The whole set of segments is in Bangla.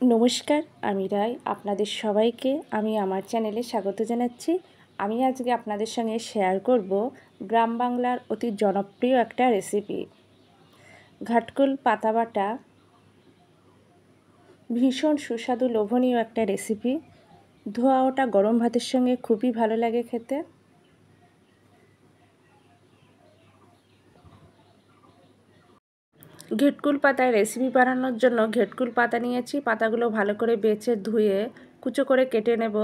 নমস্কার, আমি রায়। আপনাদের সবাইকে আমি আমার চ্যানেলে স্বাগত জানাচ্ছি। আমি আজকে আপনাদের সঙ্গে শেয়ার করব গ্রাম বাংলার অতি জনপ্রিয় একটা রেসিপি, ঘাটকুল পাতা বাটা। ভীষণ সুস্বাদু লোভনীয় একটা রেসিপি। ধোয়া ওটা গরম ভাতের সঙ্গে খুবই ভালো লাগে খেতে। ঘেটকুল পাতায় রেসিপি বানানোর জন্য ঘেটকুল পাতা নিয়েছি। পাতাগুলো ভালো করে বেছে ধুয়ে কুচো করে কেটে নেব।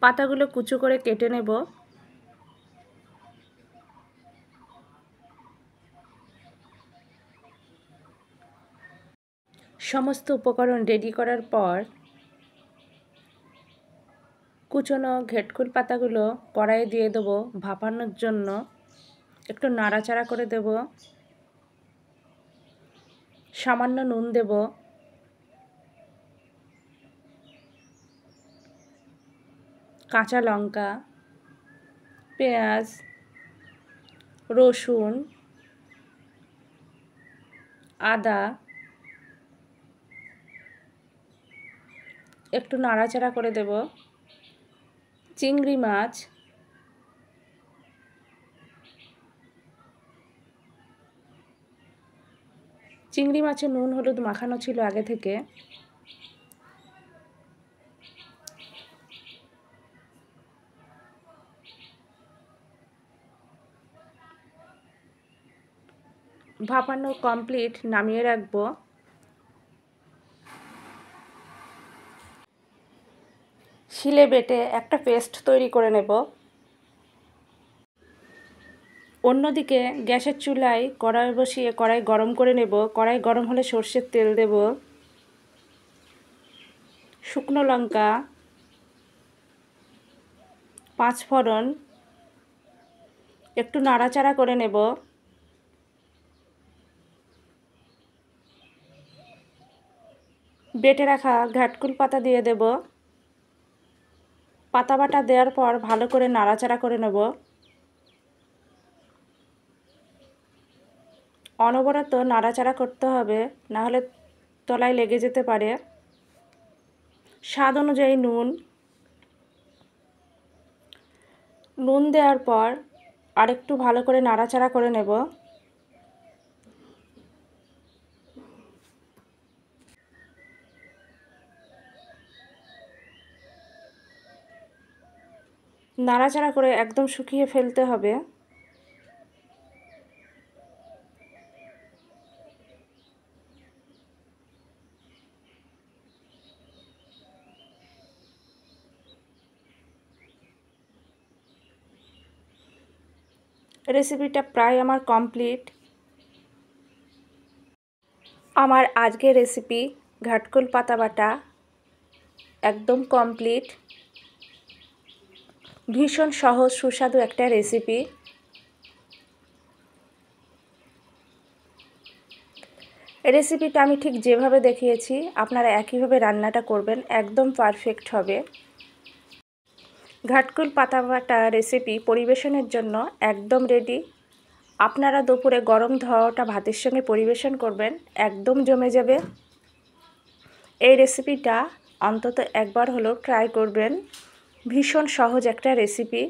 পাতাগুলো কুচো করে কেটে নেব। সমস্ত উপকরণ রেডি করার পর কুচনো ঘেটকুল পাতাগুলো কড়াইয়ে দিয়ে দেবো ভাপানোর জন্য। একটু নাড়াচাড়া করে দেব। সামান্য নুন দেব। কাঁচা লঙ্কা, পেঁয়াজ, রসুন, আদা একটু নাড়াচাড়া করে দেব। চিংড়ি মাছ, চিংড়ি মাছে নুন হলুদ মাখানো ছিল আগে থেকে। ভাপানো কমপ্লিট, নামিয়ে রাখবো। শিলে বেটে একটা পেস্ট তৈরি করে নেব। অন্যদিকে গ্যাসের চুলায় কড়াই বসিয়ে কড়াই গরম করে নেব। কড়াই গরম হলে সর্ষের তেল দেব। শুকনো লঙ্কা, পাঁচফোড়ন একটু নাড়াচাড়া করে নেব। বেটে রাখা ঘাটকুল পাতা দিয়ে দেব। পাতা বাটা দেওয়ার পর ভালো করে নাড়াচাড়া করে নেব। অনবরত নাড়াচাড়া করতে হবে, না হলে তলায় লেগে যেতে পারে। স্বাদ অনুযায়ী নুন দেওয়ার পর আরেকটু ভালো করে নাড়াচাড়া করে নেব। নাড়াচাড়া করে একদম শুকিয়ে ফেলতে হবে। রেসিপিটা প্রায় আমার কমপ্লিট। আমার আজকের রেসিপি ঘাটকুল পাতা বাটা একদম কমপ্লিট। ভীষণ সহজ সুস্বাদু একটা রেসিপি। রেসিপিটা আমি ঠিক যেভাবে দেখিয়েছি আপনারা একইভাবে রান্নাটা করবেন, একদম পারফেক্ট হবে। ঘাটকুল পাতা বাটা রেসিপি পরিবেশনের জন্য একদম রেডি। আপনারা দুপুরে গরম ধোয়াটা ভাতের সঙ্গে পরিবেশন করবেন, একদম জমে যাবে। এই রেসিপিটা অন্তত একবার হলেও ট্রাই করবেন। ভীষণ সহজ একটা রেসিপি।